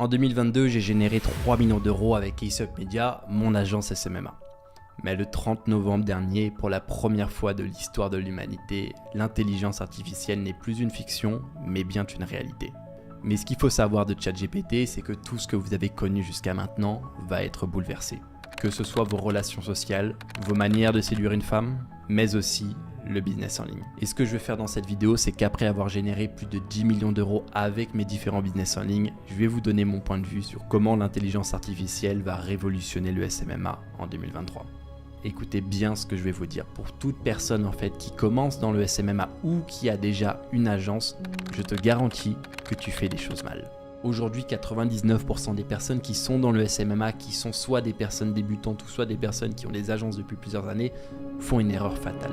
En 2022, j'ai généré 3 millions d'euros avec Ace Media, mon agence SMMA. Mais le 30 novembre dernier, pour la première fois de l'histoire de l'humanité, l'intelligence artificielle n'est plus une fiction, mais bien une réalité. Mais ce qu'il faut savoir de ChatGPT, c'est que tout ce que vous avez connu jusqu'à maintenant va être bouleversé. Que ce soit vos relations sociales, vos manières de séduire une femme, mais aussi le business en ligne. Et ce que je vais faire dans cette vidéo, c'est qu'après avoir généré plus de 10 millions d'euros avec mes différents business en ligne, je vais vous donner mon point de vue sur comment l'intelligence artificielle va révolutionner le SMMA en 2023. Écoutez bien ce que je vais vous dire. Pour toute personne en fait qui commence dans le SMMA ou qui a déjà une agence, je te garantis que tu fais des choses mal. Aujourd'hui, 99% des personnes qui sont dans le SMMA, qui sont soit des personnes débutantes ou soit des personnes qui ont des agences depuis plusieurs années, font une erreur fatale.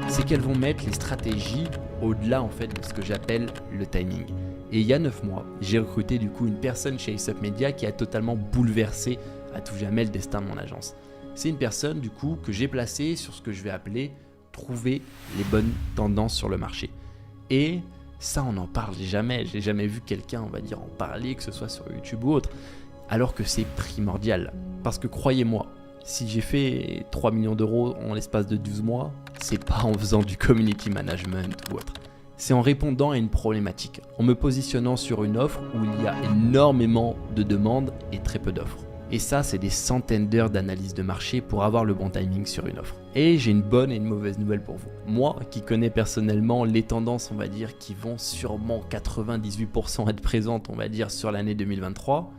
C'est qu'elles vont mettre les stratégies au-delà en fait de ce que j'appelle le timing. Et il y a 9 mois, j'ai recruté du coup une personne chez Ace Media qui a totalement bouleversé à tout jamais le destin de mon agence. C'est une personne du coup que j'ai placée sur ce que je vais appeler trouver les bonnes tendances sur le marché. Et ça, on n'en parle jamais. J'ai jamais vu quelqu'un, on va dire, en parler, que ce soit sur YouTube ou autre, alors que c'est primordial. Parce que croyez-moi, si j'ai fait 3 millions d'euros en l'espace de 12 mois, c'est pas en faisant du community management ou autre. C'est en répondant à une problématique, en me positionnant sur une offre où il y a énormément de demandes et très peu d'offres. Et ça, c'est des centaines d'heures d'analyse de marché pour avoir le bon timing sur une offre. Et j'ai une bonne et une mauvaise nouvelle pour vous. Moi, qui connais personnellement les tendances, on va dire, qui vont sûrement 98% être présentes, on va dire, sur l'année 2023,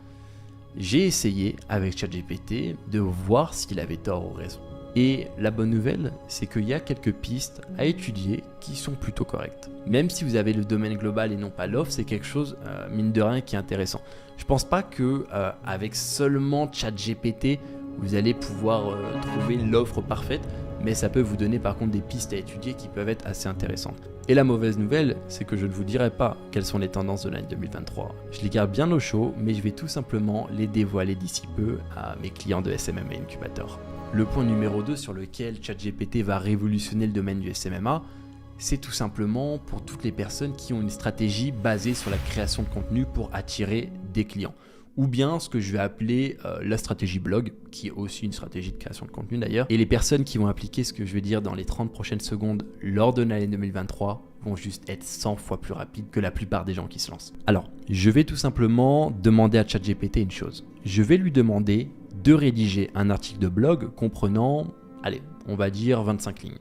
j'ai essayé avec ChatGPT de voir s'il avait tort ou raison. Et la bonne nouvelle, c'est qu'il y a quelques pistes à étudier qui sont plutôt correctes. Même si vous avez le domaine global et non pas l'offre, c'est quelque chose, mine de rien, qui est intéressant. Je pense pas que avec seulement ChatGPT, vous allez pouvoir trouver l'offre parfaite, mais ça peut vous donner par contre des pistes à étudier qui peuvent être assez intéressantes. Et la mauvaise nouvelle, c'est que je ne vous dirai pas quelles sont les tendances de l'année 2023. Je les garde bien au chaud, mais je vais tout simplement les dévoiler d'ici peu à mes clients de SMMA Incubator. Le point numéro 2 sur lequel ChatGPT va révolutionner le domaine du SMMA, c'est tout simplement pour toutes les personnes qui ont une stratégie basée sur la création de contenu pour attirer des clients. Ou bien ce que je vais appeler la stratégie blog, qui est aussi une stratégie de création de contenu d'ailleurs. Et les personnes qui vont appliquer ce que je vais dire dans les 30 prochaines secondes lors de l'année 2023 vont juste être 100 fois plus rapides que la plupart des gens qui se lancent. Alors, je vais tout simplement demander à ChatGPT une chose. Je vais lui demander de rédiger un article de blog comprenant, allez, on va dire 25 lignes.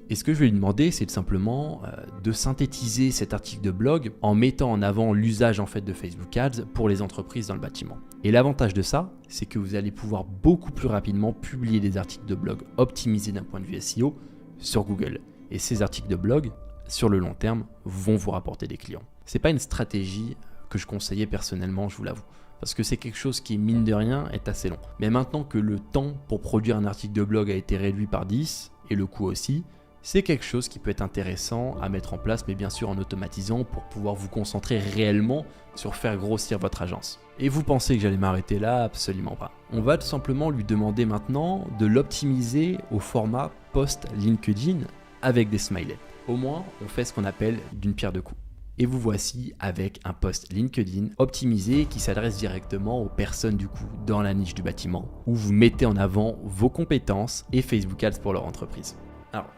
Et ce que je vais lui demander, c'est simplement de synthétiser cet article de blog en mettant en avant l'usage en fait de Facebook Ads pour les entreprises dans le bâtiment. Et l'avantage de ça, c'est que vous allez pouvoir beaucoup plus rapidement publier des articles de blog optimisés d'un point de vue SEO sur Google. Et ces articles de blog, sur le long terme, vont vous rapporter des clients. C'est pas une stratégie que je conseillais personnellement, je vous l'avoue. Parce que c'est quelque chose qui, mine de rien, est assez long. Mais maintenant que le temps pour produire un article de blog a été réduit par 10, et le coût aussi, c'est quelque chose qui peut être intéressant à mettre en place, mais bien sûr en automatisant pour pouvoir vous concentrer réellement sur faire grossir votre agence. Et vous pensez que j'allais m'arrêter là? Absolument pas. On va tout simplement lui demander maintenant de l'optimiser au format post LinkedIn avec des smileys. Au moins, on fait ce qu'on appelle d'une pierre deux coups. Et vous voici avec un post LinkedIn optimisé qui s'adresse directement aux personnes du coup dans la niche du bâtiment, où vous mettez en avant vos compétences et Facebook Ads pour leur entreprise. Alors,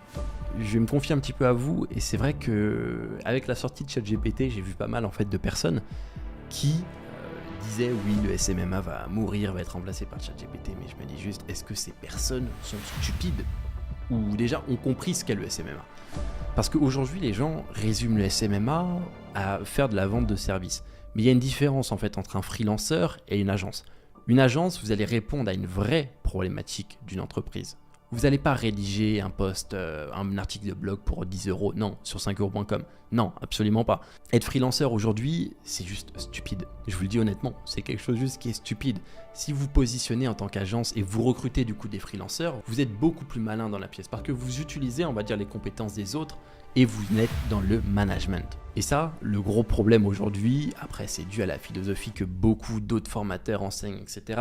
je vais me confier un petit peu à vous, et c'est vrai que avec la sortie de ChatGPT, j'ai vu pas mal en fait de personnes qui disaient oui, le SMMA va mourir, va être remplacé par ChatGPT, mais je me dis juste, est-ce que ces personnes sont stupides ou déjà ont compris ce qu'est le SMMA? Parce qu'aujourd'hui, les gens résument le SMMA à faire de la vente de services. Mais il y a une différence en fait entre un freelanceur et une agence. Une agence, vous allez répondre à une vraie problématique d'une entreprise. Vous n'allez pas rédiger un post, un article de blog pour 10 euros, non, sur 5euros.com. Non, absolument pas. Être freelanceur aujourd'hui, c'est juste stupide. Je vous le dis honnêtement, c'est quelque chose juste qui est stupide. Si vous positionnez en tant qu'agence et vous recrutez du coup des freelanceurs, vous êtes beaucoup plus malin dans la pièce parce que vous utilisez, on va dire, les compétences des autres et vous êtes dans le management. Et ça, le gros problème aujourd'hui, après c'est dû à la philosophie que beaucoup d'autres formateurs enseignent, etc.,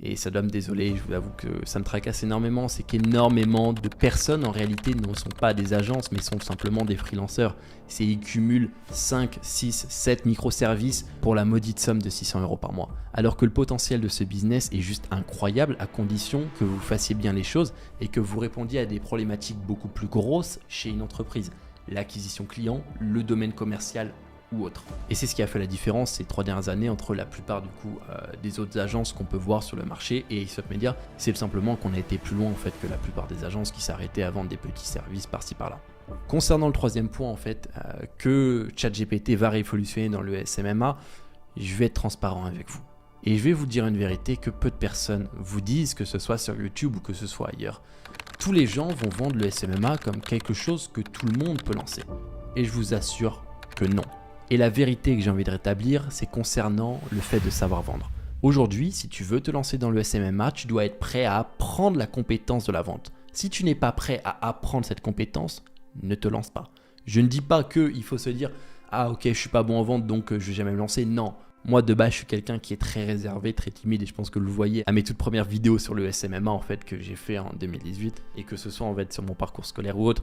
Et ça doit me désoler, je vous avoue que ça me tracasse énormément, c'est qu'énormément de personnes en réalité ne sont pas des agences mais sont simplement des freelanceurs. Ils cumulent 5, 6, 7 microservices pour la maudite somme de 600 € par mois. Alors que le potentiel de ce business est juste incroyable à condition que vous fassiez bien les choses et que vous répondiez à des problématiques beaucoup plus grosses chez une entreprise. L'acquisition client, le domaine commercial ou autre. Et c'est ce qui a fait la différence ces 3 dernières années entre la plupart des autres agences qu'on peut voir sur le marché et Aesop Media. C'est simplement qu'on a été plus loin en fait que la plupart des agences qui s'arrêtaient à vendre des petits services par-ci par-là. Concernant le troisième point en fait, que ChatGPT va révolutionner dans le SMMA, je vais être transparent avec vous. Et je vais vous dire une vérité que peu de personnes vous disent, que ce soit sur YouTube ou que ce soit ailleurs. Tous les gens vont vendre le SMMA comme quelque chose que tout le monde peut lancer. Et je vous assure que non. Et la vérité que j'ai envie de rétablir, c'est concernant le fait de savoir vendre. Aujourd'hui, si tu veux te lancer dans le SMMA, tu dois être prêt à apprendre la compétence de la vente. Si tu n'es pas prêt à apprendre cette compétence, ne te lance pas. Je ne dis pas qu'il faut se dire « Ah ok, je suis pas bon en vente, donc je vais jamais me lancer ». Non, moi de base, je suis quelqu'un qui est très réservé, très timide et je pense que vous le voyez à mes toutes premières vidéos sur le SMMA en fait que j'ai fait en 2018 et que ce soit en fait sur mon parcours scolaire ou autre.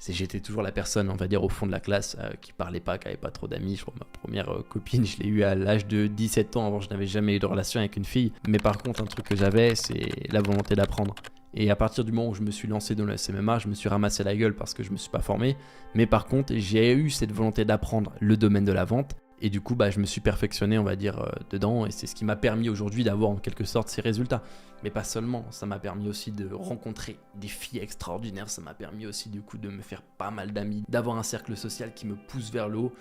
J'étais toujours la personne, on va dire, au fond de la classe qui parlait pas, qui avait pas trop d'amis. Je crois que ma première copine, je l'ai eue à l'âge de 17 ans. Avant, je n'avais jamais eu de relation avec une fille. Mais par contre, un truc que j'avais, c'est la volonté d'apprendre. Et à partir du moment où je me suis lancé dans le SMMA, je me suis ramassé la gueule parce que je me suis pas formé. Mais par contre, j'ai eu cette volonté d'apprendre le domaine de la vente. Et du coup, je me suis perfectionné, on va dire, dedans. Et c'est ce qui m'a permis aujourd'hui d'avoir en quelque sorte ces résultats. Mais pas seulement, ça m'a permis aussi de rencontrer des filles extraordinaires. Ça m'a permis aussi du coup de me faire pas mal d'amis, d'avoir un cercle social qui me pousse vers le haut.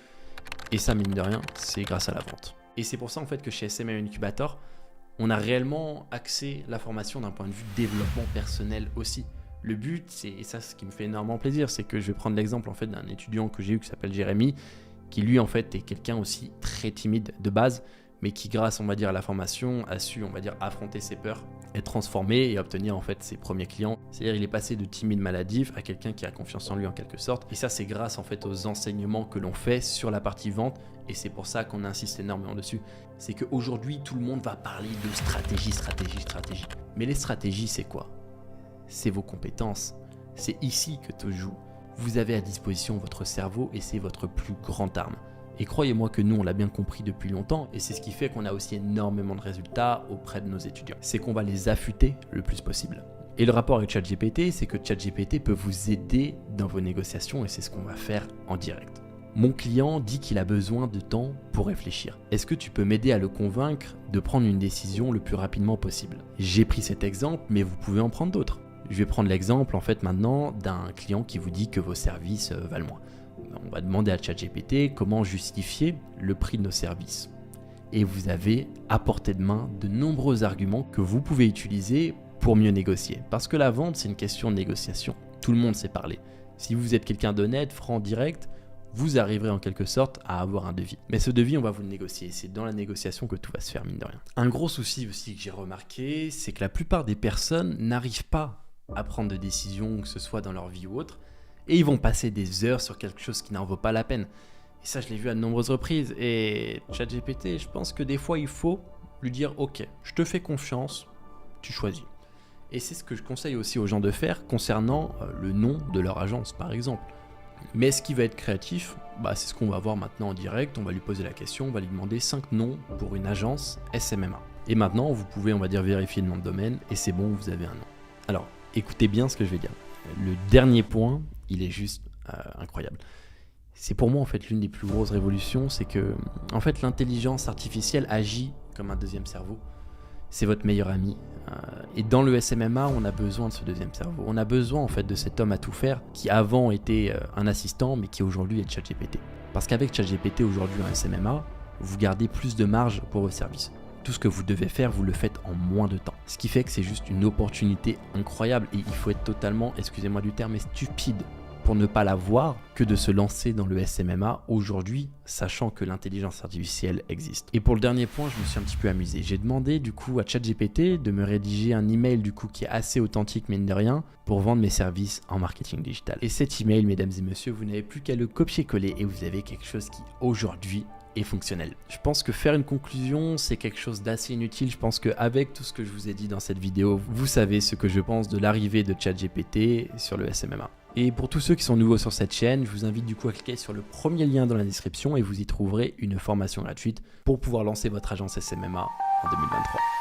Et ça, mine de rien, c'est grâce à la vente. Et c'est pour ça en fait que chez SMM Incubator, on a réellement axé la formation d'un point de vue développement personnel aussi. Le but, et ça, ce qui me fait énormément plaisir, c'est que je vais prendre l'exemple en fait d'un étudiant que j'ai eu qui s'appelle Jérémy, qui lui en fait est quelqu'un aussi très timide de base, mais qui grâce on va dire à la formation a su on va dire affronter ses peurs, être transformé et obtenir en fait ses premiers clients. C'est-à-dire il est passé de timide maladif à quelqu'un qui a confiance en lui en quelque sorte. Et ça c'est grâce en fait aux enseignements que l'on fait sur la partie vente et c'est pour ça qu'on insiste énormément dessus. C'est qu'aujourd'hui tout le monde va parler de stratégie. Mais les stratégies c'est quoi? C'est vos compétences. C'est ici que tout joue. Vous avez à disposition votre cerveau et c'est votre plus grande arme. Et croyez-moi que nous, on l'a bien compris depuis longtemps et c'est ce qui fait qu'on a aussi énormément de résultats auprès de nos étudiants. C'est qu'on va les affûter le plus possible. Et le rapport avec ChatGPT, c'est que ChatGPT peut vous aider dans vos négociations et c'est ce qu'on va faire en direct. Mon client dit qu'il a besoin de temps pour réfléchir. Est-ce que tu peux m'aider à le convaincre de prendre une décision le plus rapidement possible? J'ai pris cet exemple, mais vous pouvez en prendre d'autres. Je vais prendre l'exemple en fait maintenant d'un client qui vous dit que vos services valent moins. On va demander à ChatGPT comment justifier le prix de nos services. Et vous avez à portée de main de nombreux arguments que vous pouvez utiliser pour mieux négocier. Parce que la vente, c'est une question de négociation. Tout le monde sait parler. Si vous êtes quelqu'un d'honnête, franc, direct, vous arriverez en quelque sorte à avoir un devis. Mais ce devis, on va vous le négocier. C'est dans la négociation que tout va se faire, mine de rien. Un gros souci aussi que j'ai remarqué, c'est que la plupart des personnes n'arrivent pas à prendre de décisions, que ce soit dans leur vie ou autre, et ils vont passer des heures sur quelque chose qui n'en vaut pas la peine. Et ça, je l'ai vu à de nombreuses reprises. Et ChatGPT, je pense que des fois, il faut lui dire « Ok, je te fais confiance, tu choisis ». Et c'est ce que je conseille aussi aux gens de faire concernant le nom de leur agence, par exemple. Mais ce qui va être créatif, c'est ce qu'on va voir maintenant en direct. On va lui poser la question, on va lui demander 5 noms pour une agence SMMA. Et maintenant, vous pouvez, on va dire, vérifier le nom de domaine et c'est bon, vous avez un nom. Alors, écoutez bien ce que je vais dire. Le dernier point, il est juste incroyable. C'est pour moi en fait l'une des plus grosses révolutions, c'est que en fait l'intelligence artificielle agit comme un deuxième cerveau. C'est votre meilleur ami. Et dans le SMMA, on a besoin de ce deuxième cerveau. On a besoin en fait de cet homme à tout faire qui avant était un assistant, mais qui aujourd'hui est ChatGPT. Parce qu'avec ChatGPT aujourd'hui en SMMA, vous gardez plus de marge pour vos services. Tout ce que vous devez faire, vous le faites en moins de temps. Ce qui fait que c'est juste une opportunité incroyable et il faut être totalement, excusez-moi du terme, mais stupide pour ne pas la voir que de se lancer dans le SMMA aujourd'hui, sachant que l'intelligence artificielle existe. Et pour le dernier point, je me suis un petit peu amusé. J'ai demandé du coup à ChatGPT de me rédiger un email du coup qui est assez authentique mine de rien pour vendre mes services en marketing digital. Et cet email, mesdames et messieurs, vous n'avez plus qu'à le copier-coller et vous avez quelque chose qui aujourd'hui et fonctionnel. Je pense que faire une conclusion, c'est quelque chose d'assez inutile. Je pense qu'avec tout ce que je vous ai dit dans cette vidéo, vous savez ce que je pense de l'arrivée de ChatGPT sur le SMMA. Et pour tous ceux qui sont nouveaux sur cette chaîne, je vous invite du coup à cliquer sur le premier lien dans la description et vous y trouverez une formation gratuite pour pouvoir lancer votre agence SMMA en 2023.